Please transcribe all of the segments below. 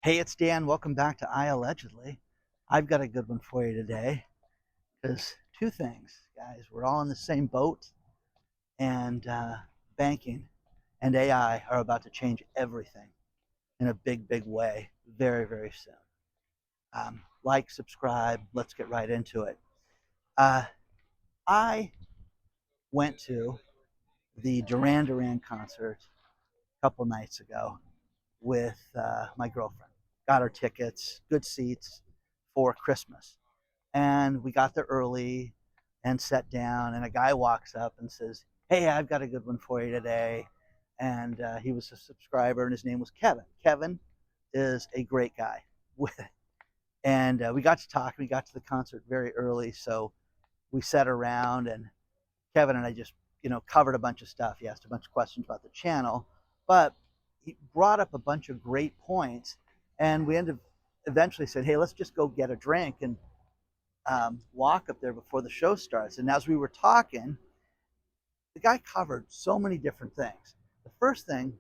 Hey, it's Dan. Welcome back to iAllegedly. I've got a good one for you today because two things, guys. We're all in the same boat, and banking and AI are about to change everything in a big, big way very, very soon. Like, subscribe. Let's get right into it. Uh, I went to the Duran Duran concert a couple nights ago with my girlfriend. Got our tickets, good seats for Christmas. And we got there early and sat down, and a guy walks up and says, "Hey, I've got a good one for you today." And he was a subscriber, and his name was Kevin. Kevin is a great guy. And we got to talk. We got to the concert very early, so we sat around, and Kevin and I just, covered a bunch of stuff. He asked a bunch of questions about the channel, but he brought up a bunch of great points, and we ended eventually said, "Hey, let's just go get a drink and walk up there before the show starts." And as we were talking, the guy covered so many different things. The first thing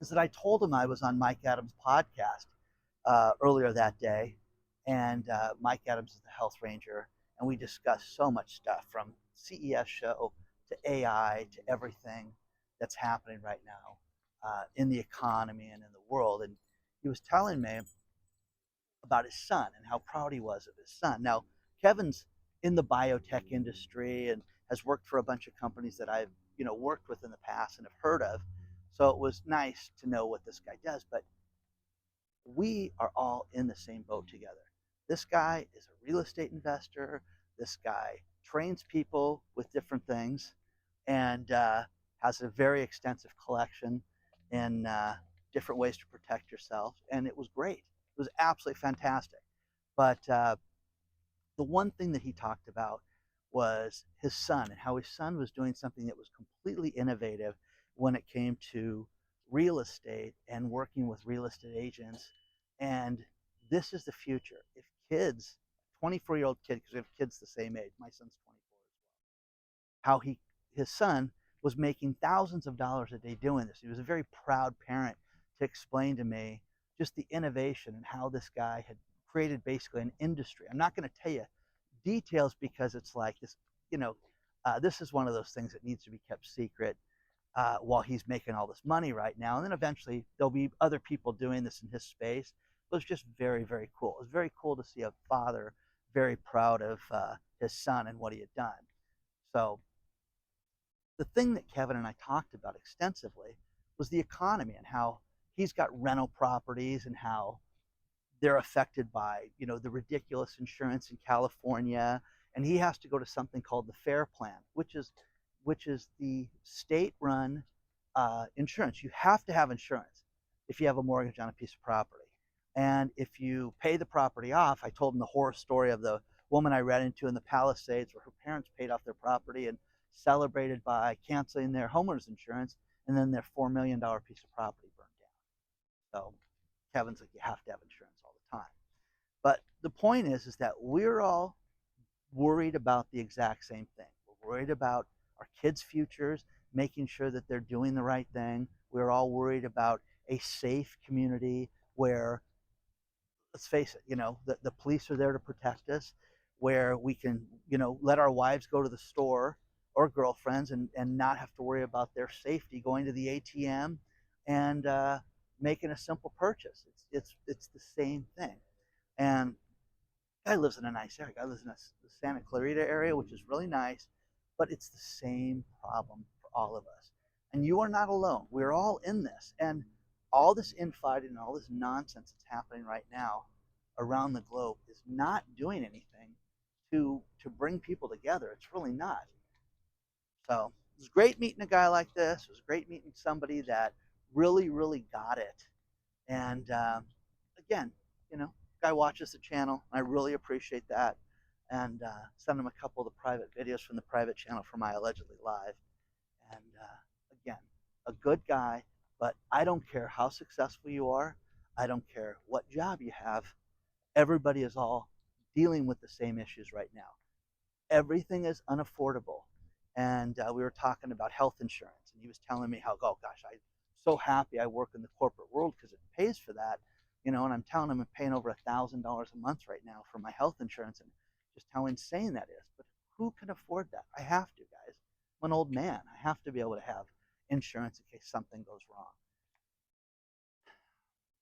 is that I told him I was on Mike Adams' podcast earlier that day, and Mike Adams is the health ranger, and we discussed so much stuff from CES show to AI to everything that's happening right now in the economy and in the world. And he was telling me about his son and how proud he was of his son. Now, Kevin's in the biotech industry and has worked for a bunch of companies that I've, worked with in the past and have heard of. So it was nice to know what this guy does, but we are all in the same boat together. This guy is a real estate investor. This guy trains people with different things and has a very extensive collection in different ways to protect yourself. And it was great. It was absolutely fantastic. But the one thing that he talked about was his son and how his son was doing something that was completely innovative when it came to real estate and working with real estate agents. And this is the future. If kids, 24-year-old kid, because we have kids the same age, my son's 24 as well, how his son was making thousands of dollars a day doing this. He was a very proud parent to explain to me just the innovation and how this guy had created basically an industry. I'm not going to tell you details because it's like this, you know, this is one of those things that needs to be kept secret while he's making all this money right now. And then eventually there'll be other people doing this in his space. It was just very, very cool. It was very cool to see a father very proud of his son and what he had done. So the thing that Kevin and I talked about extensively was the economy and how he's got rental properties and how they're affected by, the ridiculous insurance in California, and he has to go to something called the FAIR Plan, which is the state-run insurance. You have to have insurance if you have a mortgage on a piece of property, and if you pay the property off. I told him the horror story of the woman I ran into in the Palisades, where her parents paid off their property and celebrated by canceling their homeowners insurance, and then their $4 million piece of property burned down. So Kevin's like, you have to have insurance all the time. But the point is that we're all worried about the exact same thing. We're worried about our kids' futures, making sure that they're doing the right thing. We're all worried about a safe community where, let's face it, the police are there to protect us, where we can, let our wives go to the store or girlfriends and not have to worry about their safety going to the ATM and making a simple purchase. It's the same thing. And guy lives in a nice area. Guy lives in the Santa Clarita area, which is really nice, but it's the same problem for all of us. And you are not alone. We're all in this. And all this infighting and all this nonsense that's happening right now around the globe is not doing anything to bring people together. It's really not. So it was great meeting a guy like this. It was great meeting somebody that really, really got it. And again, guy watches the channel. I really appreciate that. And send him a couple of the private videos from the private channel from iAllegedly Live. And again, a good guy, but I don't care how successful you are. I don't care what job you have. Everybody is all dealing with the same issues right now. Everything is unaffordable. And we were talking about health insurance, and he was telling me how, oh gosh, I'm so happy I work in the corporate world because it pays for that. and I'm telling him I'm paying over $1,000 a month right now for my health insurance, and just how insane that is. But who can afford that? I have to, guys. I'm an old man. I have to be able to have insurance in case something goes wrong.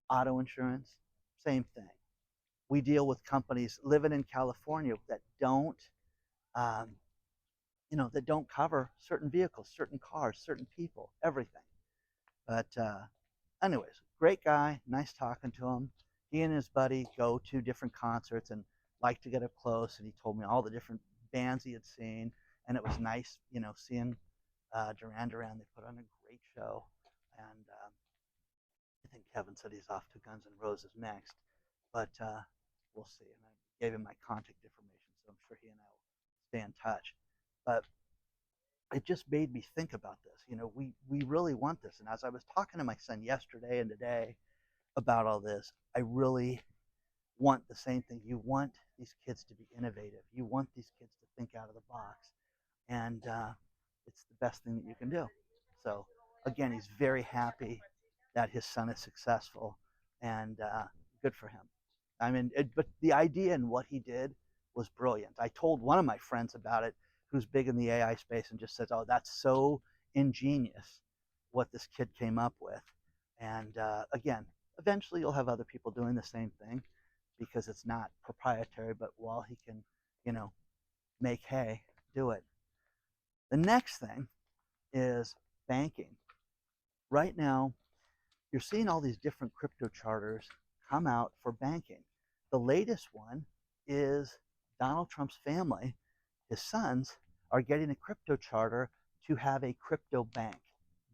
Auto insurance, same thing. We deal with companies living in California that don't, um, that don't cover certain vehicles, certain cars, certain people, everything. But anyways, great guy, nice talking to him. He and his buddy go to different concerts and like to get up close, and he told me all the different bands he had seen, and it was nice, seeing Duran Duran. They put on a great show, and I think Kevin said he's off to Guns N' Roses next, but we'll see. And I gave him my contact information, so I'm sure he and I will stay in touch. But it just made me think about this. We really want this. And as I was talking to my son yesterday and today about all this, I really want the same thing. You want these kids to be innovative. You want these kids to think out of the box, and it's the best thing that you can do. So again, he's very happy that his son is successful, and good for him. I mean, but the idea and what he did was brilliant. I told one of my friends about it, who's big in the AI space, and just says, "Oh, that's so ingenious what this kid came up with." And again, eventually you'll have other people doing the same thing because it's not proprietary. But while he can, make hay, do it. The next thing is banking. Right now, you're seeing all these different crypto charters come out for banking. The latest one is Donald Trump's family, his sons, are getting a crypto charter to have a crypto bank.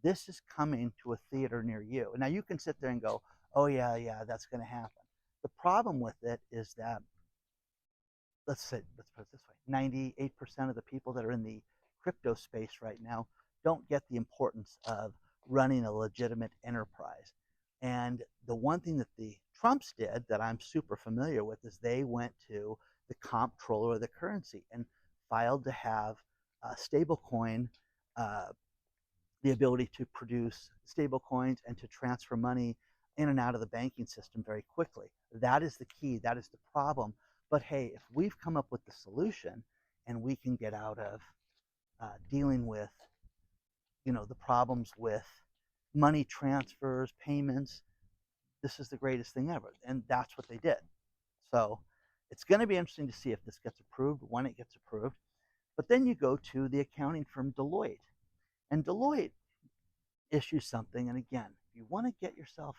This is coming to a theater near you. Now you can sit there and go, oh yeah, that's going to happen. The problem with it is that, let's put it this way, 98% of the people that are in the crypto space right now don't get the importance of running a legitimate enterprise. And the one thing that the Trumps did that I'm super familiar with is they went to the comptroller of the currency and filed to have a stable coin, the ability to produce stable coins and to transfer money in and out of the banking system very quickly. That is the key. That is the problem. But hey, if we've come up with the solution and we can get out of dealing with, the problems with money transfers, payments, this is the greatest thing ever. And that's what they did. So it's going to be interesting to see if this gets approved, when it gets approved. But then you go to the accounting firm Deloitte. And Deloitte issues something. And again, if you want to get yourself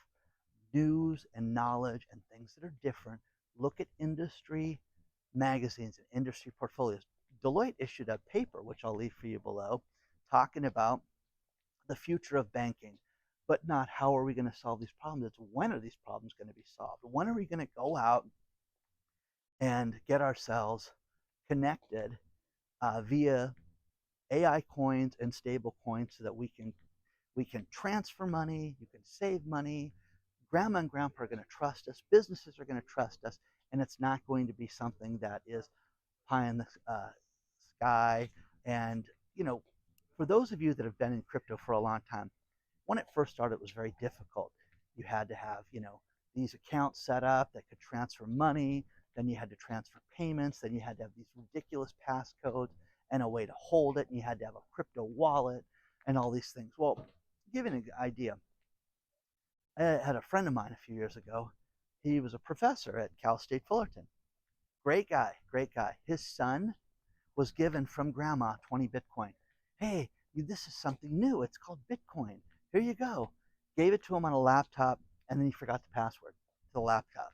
news and knowledge and things that are different, look at industry magazines and industry portfolios. Deloitte issued a paper, which I'll leave for you below, talking about the future of banking, but not how are we going to solve these problems. It's when are these problems going to be solved? When are we going to go out and get ourselves connected via AI coins and stable coins so that we can transfer money, you can save money, grandma and grandpa are going to trust us, businesses are going to trust us, and it's not going to be something that is pie in the sky. And for those of you that have been in crypto for a long time, when it first started, it was very difficult. You had to have these accounts set up that could transfer money, then you had to transfer payments, then you had to have these ridiculous passcodes and a way to hold it, and you had to have a crypto wallet and all these things. Well, to give you an idea, I had a friend of mine a few years ago. He was a professor at Cal State Fullerton. Great guy, great guy. His son was given from grandma 20 Bitcoin. Hey, this is something new. It's called Bitcoin. Here you go. Gave it to him on a laptop, and then he forgot the password to the laptop.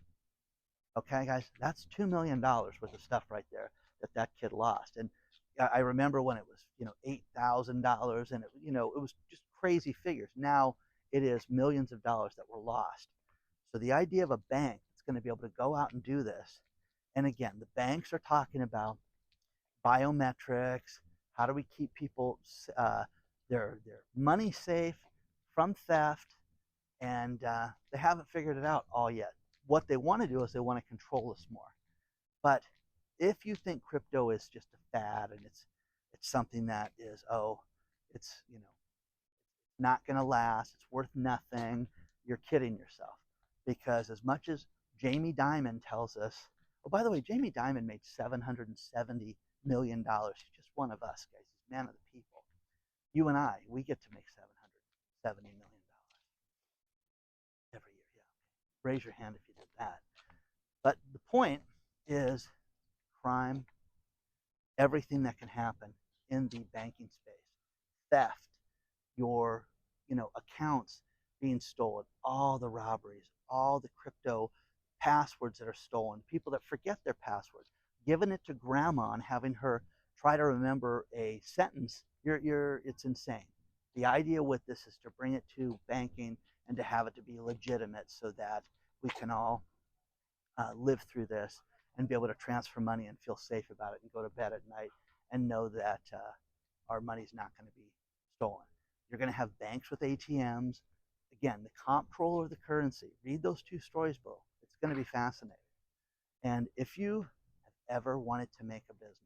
Okay, guys, that's $2 million worth of stuff right there that kid lost. And I remember when it was, $8,000, and it was just crazy figures. Now it is millions of dollars that were lost. So the idea of a bank that's going to be able to go out and do this, and again, the banks are talking about biometrics. How do we keep people their money safe from theft? And they haven't figured it out all yet. What they want to do is they want to control us more. But if you think crypto is just a fad and it's something that is it's not going to last, it's worth nothing, you're kidding yourself. because as much as Jamie Dimon tells us, oh, by the way, Jamie Dimon made $770 million. He's just one of us, guys. He's man of the people. You and I, we get to make $770 million every year. Yeah. Raise your hand if you did that. But the point is crime, everything that can happen in the banking space, theft, your accounts being stolen, all the robberies, all the crypto passwords that are stolen, people that forget their passwords, giving it to grandma and having her try to remember a sentence. It's insane. The idea with this is to bring it to banking and to have it to be legitimate so that we can all live through this and be able to transfer money and feel safe about it and go to bed at night and know that our money's not going to be stolen. You're going to have banks with ATMs. Again, the comptroller of the currency. Read those two stories below. It's going to be fascinating. And if you have ever wanted to make a business,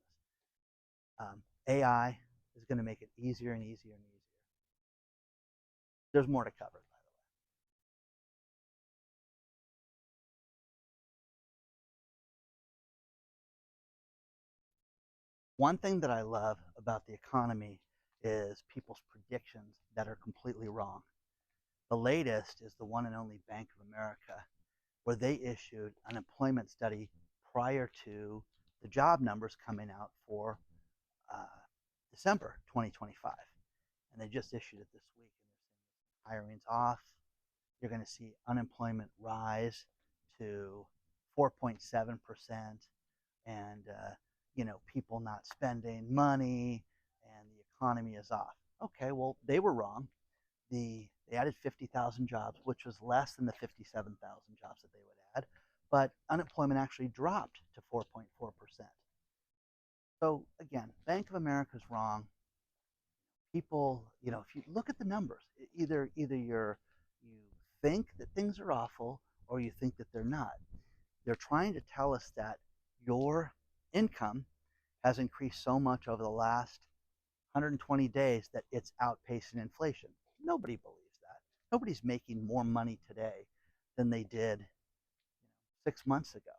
AI is going to make it easier and easier and easier. There's more to cover, by the way. One thing that I love about the economy is people's predictions that are completely wrong. The latest is the one and only Bank of America, where they issued an employment study prior to the job numbers coming out for December 2025. And they just issued it this week. And they're saying hiring's off. You're going to see unemployment rise to 4.7%, and people not spending money, and the economy is off. Okay, well, they were wrong. They added 50,000 jobs, which was less than the 57,000 jobs that they would add, but unemployment actually dropped to 4.4%. So again, Bank of America is wrong. People, if you look at the numbers, either you think that things are awful or you think that they're not. They're trying to tell us that your income has increased so much over the last 120 days that it's outpacing inflation. Nobody believes that. Nobody's making more money today than they did 6 months ago.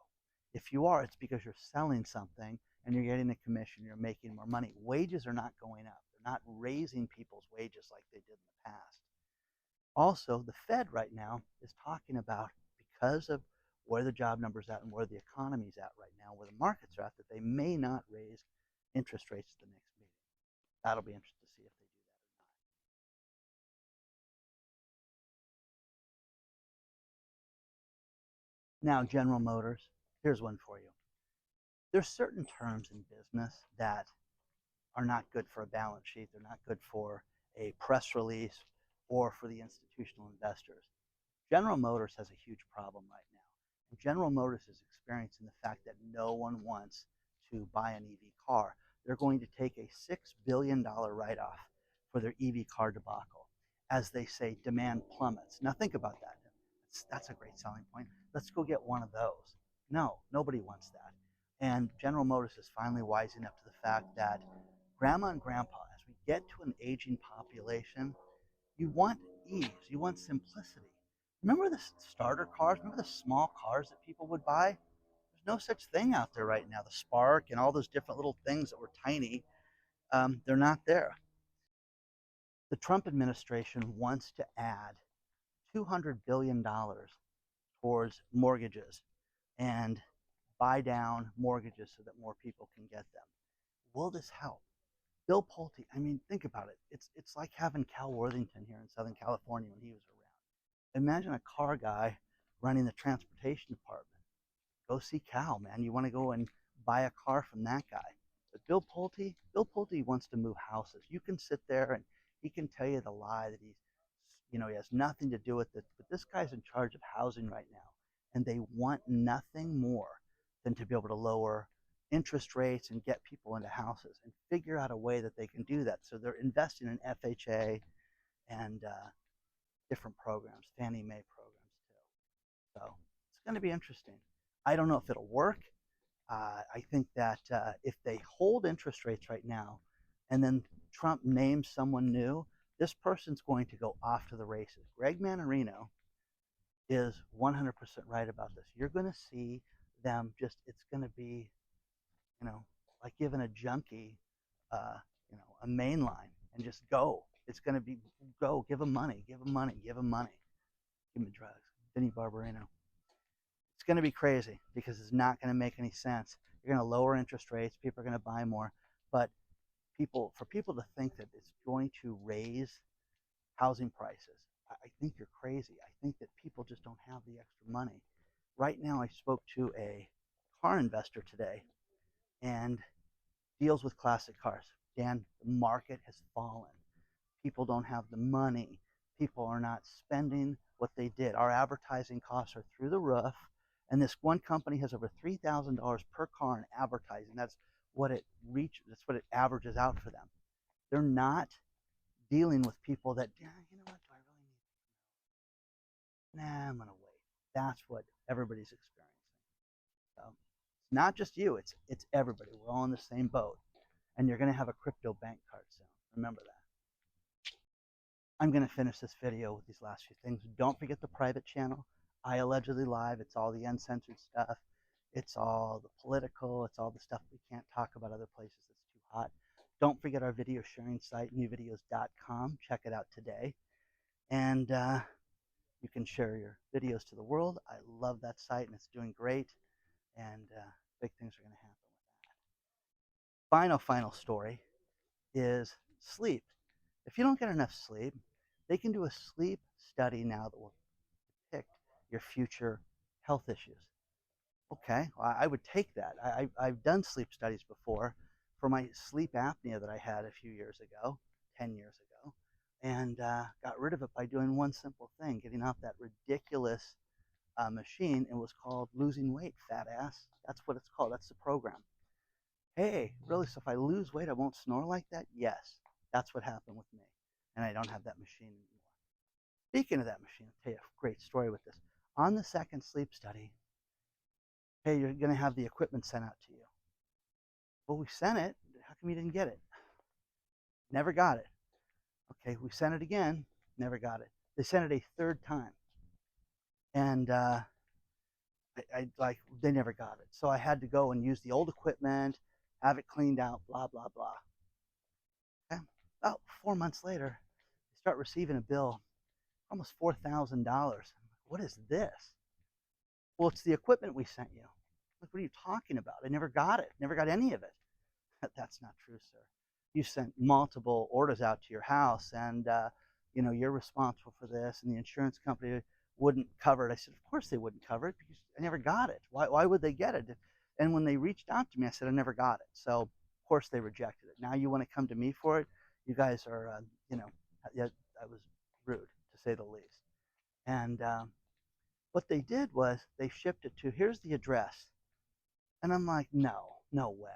If you are, it's because you're selling something and you're getting a commission, you're making more money. Wages are not going up. They're not raising people's wages like they did in the past. Also, the Fed right now is talking about, because of where the job numbers at and where the economy's at right now, where the markets are at, that they may not raise interest rates at the next meeting. That'll be interesting to see if they do that or not. Now, General Motors, here's one for you. There's certain terms in business that are not good for a balance sheet. They're not good for a press release or for the institutional investors. General Motors has a huge problem right now. And General Motors is experiencing the fact that no one wants to buy an EV car. They're going to take a $6 billion write-off for their EV car debacle. As they say, demand plummets. Now think about that. That's a great selling point. Let's go get one of those. No, nobody wants that. And General Motors is finally wising up to the fact that grandma and grandpa, as we get to an aging population, you want ease, you want simplicity. Remember the starter cars? Remember the small cars that people would buy? There's no such thing out there right now. The Spark and all those different little things that were tiny, they're not there. The Trump administration wants to add $200 billion towards mortgages and buy down mortgages so that more people can get them. Will this help? Bill Pulte, I mean, think about it. It's like having Cal Worthington here in Southern California when he was around. Imagine a car guy running the transportation department. Go see Cal, man. You want to go and buy a car from that guy. But Bill Pulte wants to move houses. You can sit there and he can tell you the lie that he has nothing to do with it. But this guy's in charge of housing right now, and they want nothing more than to be able to lower interest rates and get people into houses and figure out a way that they can do that. So they're investing in FHA and different programs, Fannie Mae programs too. So it's going to be interesting. I don't know if it'll work. I think that if they hold interest rates right now and then Trump names someone new, this person's going to go off to the races. Greg Manarino is 100% right about this. You're going to see them just, it's going to be, you know, like giving a junkie, you know, a main line and just go. It's going to be go, give them money, give them money, give them money, give them drugs. Vinny Barbarino. It's going to be crazy because it's not going to make any sense. You're going to lower interest rates. People are going to buy more. But for people to think that it's going to raise housing prices, I think you're crazy. I think that people just don't have the extra money. Right now, I spoke to a car investor today and deals with classic cars. Dan, the market has fallen. People don't have the money. People are not spending what they did. Our advertising costs are through the roof. And this one company has over $3,000 per car in advertising. That's what it averages out for them. They're not dealing with people that, yeah, you know what, do I really need? Nah, I'm gonna wait. That's what everybody's experiencing. So it's not just you, it's everybody. We're all in the same boat. And you're gonna have a crypto bank card soon. Remember that. I'm going to finish this video with these last few things. Don't forget the private channel, iAllegedly Live. It's all the uncensored stuff. It's all the political. It's all the stuff we can't talk about other places that's too hot. Don't forget our video sharing site, newvideos.com. Check it out today. And you can share your videos to the world. I love that site, and it's doing great. And big things are going to happen with that. Final story is sleep. If you don't get enough sleep, they can do a sleep study now that will depict your future health issues. Okay, well, I would take that. I've done sleep studies before for my sleep apnea that I had a few years ago, 10 years ago, and got rid of it by doing one simple thing, getting off that ridiculous machine. It was called losing weight, fat ass. That's what it's called. That's the program. Hey, really? So if I lose weight, I won't snore like that? Yes, that's what happened with me. And I don't have that machine anymore. Speaking of that machine, I'll tell you a great story with this. On the second sleep study, hey, you're going to have the equipment sent out to you. Well, we sent it. How come you didn't get it? Never got it. Okay, we sent it again. Never got it. They sent it a third time. And they never got it. So I had to go and use the old equipment, have it cleaned out, blah, blah, blah. Okay. About 4 months later, I start receiving a bill, almost $4,000. What is this? Well, it's the equipment we sent you. Like, what are you talking about? I never got it. Never got any of it. That's not true, sir. You sent multiple orders out to your house, and you're responsible for this, and the insurance company wouldn't cover it. I said, of course they wouldn't cover it because I never got it. Why would they get it? And when they reached out to me, I said, I never got it. So, of course, they rejected it. Now you want to come to me for it? You guys are, I was rude, to say the least. And what they did was they shipped it to, here's the address. And I'm like, no way.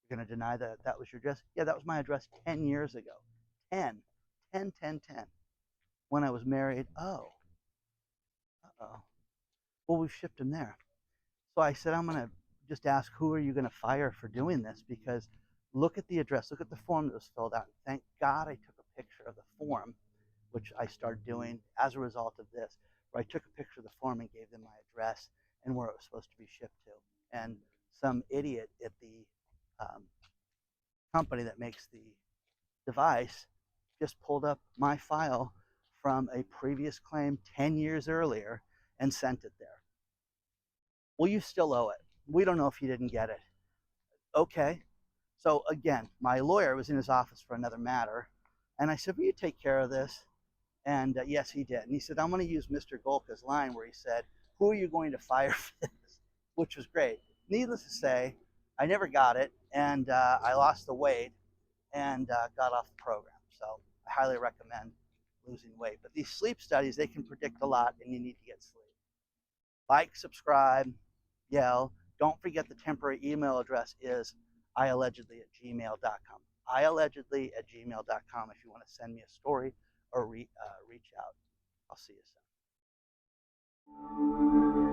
You're going to deny that that was your address? Yeah, that was my address 10 years ago. 10. When I was married. Oh. Uh-oh. Well, we've shipped them there. So I said, I'm going to just ask, who are you going to fire for doing this? Because look at the address. Look at the form that was filled out. Thank God I took a picture of the form, which I started doing as a result of this, where I took a picture of the form and gave them my address and where it was supposed to be shipped to. And some idiot at the company that makes the device just pulled up my file from a previous claim 10 years earlier and sent it there. Well, you still owe it. We don't know if you didn't get it. Okay. So again, my lawyer was in his office for another matter, and I said, will you take care of this? And yes, he did. And he said, I'm going to use Mr. Golka's line where he said, who are you going to fire for this? Which was great. Needless to say, I never got it, and I lost the weight and got off the program. So I highly recommend losing weight. But these sleep studies, they can predict a lot, and you need to get sleep. Like, subscribe, yell. Don't forget the temporary email address is iAllegedly@gmail.com. iAllegedly@gmail.com if you want to send me a story or reach out. I'll see you soon.